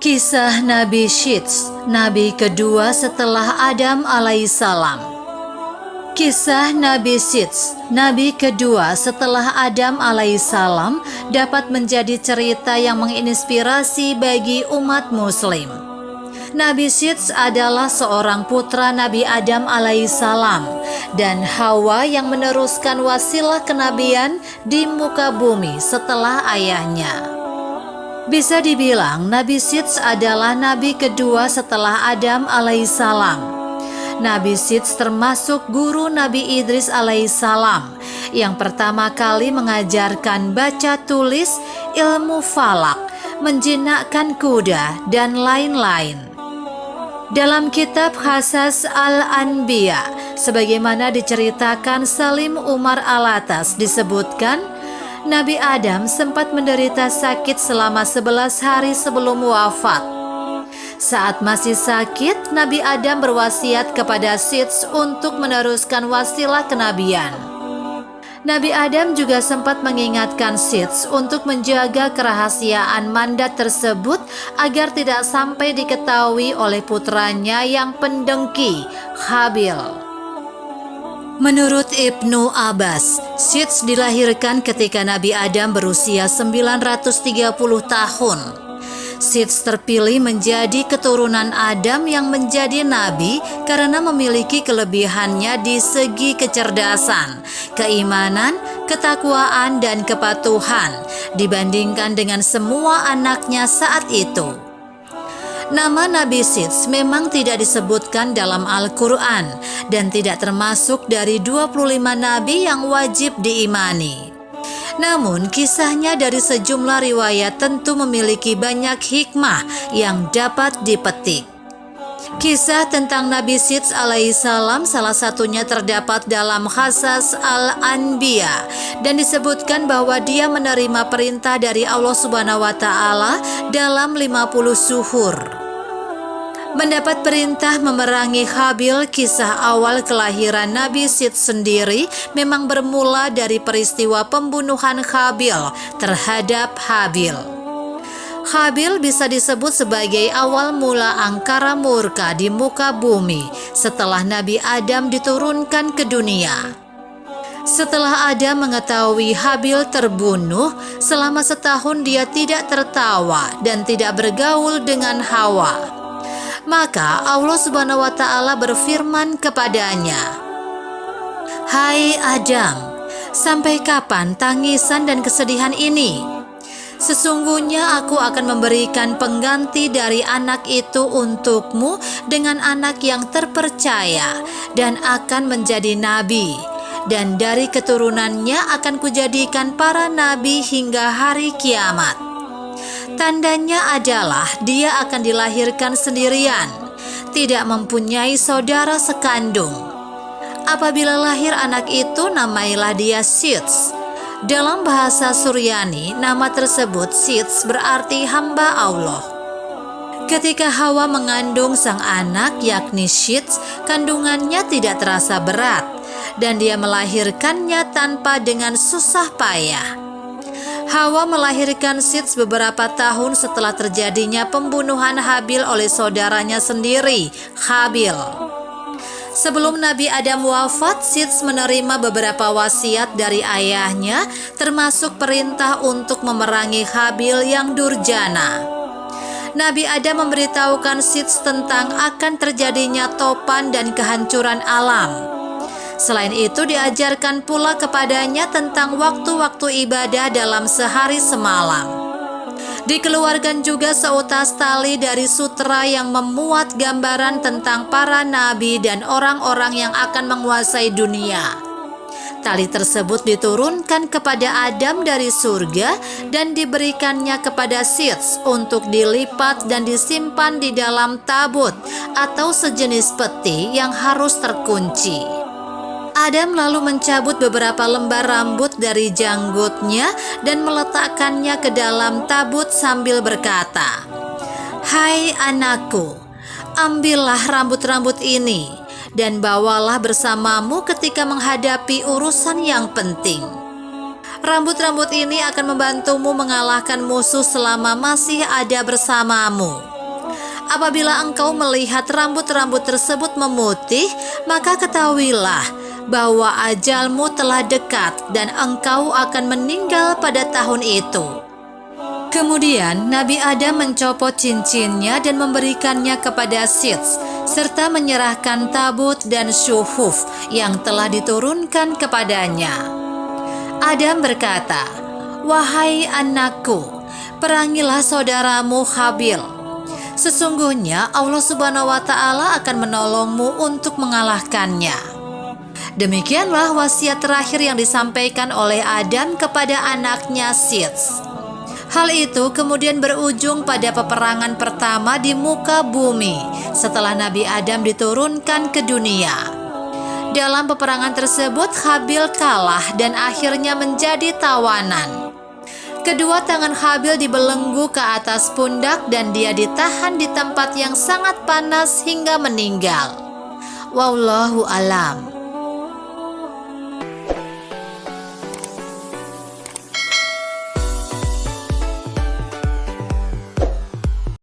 Kisah Nabi Syits, nabi kedua setelah Adam alaihissalam. Kisah Nabi Syits, nabi kedua setelah Adam alaihissalam, dapat menjadi cerita yang menginspirasi bagi umat muslim. Nabi Syits adalah seorang putra Nabi Adam alaihissalam dan Hawa yang meneruskan wasilah kenabian di muka bumi setelah ayahnya. Bisa dibilang Nabi Syits adalah nabi kedua setelah Adam alaihissalam. Nabi Syits termasuk guru Nabi Idris alaihissalam yang pertama kali mengajarkan baca tulis, ilmu falak, menjinakkan kuda, dan lain-lain. Dalam kitab Qasas Al-Anbiya, sebagaimana diceritakan Salim Umar Alatas, disebutkan Nabi Adam sempat menderita sakit selama 11 hari sebelum wafat. Saat masih sakit, Nabi Adam berwasiat kepada Syits untuk meneruskan wasilah kenabian. Nabi Adam juga sempat mengingatkan Syits untuk menjaga kerahasiaan mandat tersebut agar tidak sampai diketahui oleh putranya yang pendengki, Habil. Menurut Ibnu Abbas, Syits dilahirkan ketika Nabi Adam berusia 930 tahun. Syits terpilih menjadi keturunan Adam yang menjadi nabi karena memiliki kelebihannya di segi kecerdasan, keimanan, ketakwaan, dan kepatuhan dibandingkan dengan semua anaknya saat itu. Nama Nabi Syits memang tidak disebutkan dalam Al-Quran dan tidak termasuk dari 25 nabi yang wajib diimani. Namun kisahnya dari sejumlah riwayat tentu memiliki banyak hikmah yang dapat dipetik. Kisah tentang Nabi Syits alaihissalam salah satunya terdapat dalam Qasas Al-Anbiya dan disebutkan bahwa dia menerima perintah dari Allah Subhanahu wa Ta'ala dalam 50 suhur. Mendapat perintah memerangi Habil. Kisah awal kelahiran Nabi Syits sendiri memang bermula dari peristiwa pembunuhan Habil terhadap Habil. Habil bisa disebut sebagai awal mula angkara murka di muka bumi setelah Nabi Adam diturunkan ke dunia. Setelah Adam mengetahui Habil terbunuh, selama setahun dia tidak tertawa dan tidak bergaul dengan Hawa. Maka Allah Subhanahu wa Ta'ala berfirman kepadanya, "Hai Adam, sampai kapan tangisan dan kesedihan ini? Sesungguhnya aku akan memberikan pengganti dari anak itu untukmu dengan anak yang terpercaya dan akan menjadi nabi, dan dari keturunannya akan kujadikan para nabi hingga hari kiamat. Tandanya adalah dia akan dilahirkan sendirian, tidak mempunyai saudara sekandung. Apabila lahir anak itu, namailah dia Syits." Dalam bahasa Suryani, nama tersebut Syits berarti hamba Allah. Ketika Hawa mengandung sang anak yakni Syits, kandungannya tidak terasa berat dan dia melahirkannya tanpa dengan susah payah. Hawa melahirkan Syits beberapa tahun setelah terjadinya pembunuhan Habil oleh saudaranya sendiri, Habil. Sebelum Nabi Adam wafat, Syits menerima beberapa wasiat dari ayahnya, termasuk perintah untuk memerangi Habil yang durjana. Nabi Adam memberitahukan Syits tentang akan terjadinya topan dan kehancuran alam. Selain itu diajarkan pula kepadanya tentang waktu-waktu ibadah dalam sehari semalam. Dikeluarkan juga seutas tali dari sutra yang memuat gambaran tentang para nabi dan orang-orang yang akan menguasai dunia. Tali tersebut diturunkan kepada Adam dari surga dan diberikannya kepada Syits untuk dilipat dan disimpan di dalam tabut atau sejenis peti yang harus terkunci. Adam lalu mencabut beberapa lembar rambut dari janggutnya dan meletakkannya ke dalam tabut sambil berkata, "Hai anakku, ambillah rambut-rambut ini dan bawalah bersamamu ketika menghadapi urusan yang penting. Rambut-rambut ini akan membantumu mengalahkan musuh selama masih ada bersamamu. Apabila engkau melihat rambut-rambut tersebut memutih, maka ketahuilah bahwa ajalmu telah dekat dan engkau akan meninggal pada tahun itu. Kemudian Nabi Adam mencopot cincinnya dan memberikannya kepada Sits, serta menyerahkan tabut dan syuhuf yang telah diturunkan kepadanya. Adam berkata, "Wahai anakku, perangilah saudaramu Habil. Sesungguhnya Allah Subhanahu wa Ta'ala akan menolongmu untuk mengalahkannya." Demikianlah wasiat terakhir yang disampaikan oleh Adam kepada anaknya Sits. Hal itu kemudian berujung pada peperangan pertama di muka bumi setelah Nabi Adam diturunkan ke dunia. Dalam peperangan tersebut, Habil kalah dan akhirnya menjadi tawanan. Kedua tangan Habil dibelenggu ke atas pundak dan dia ditahan di tempat yang sangat panas hingga meninggal. Wallahu alam.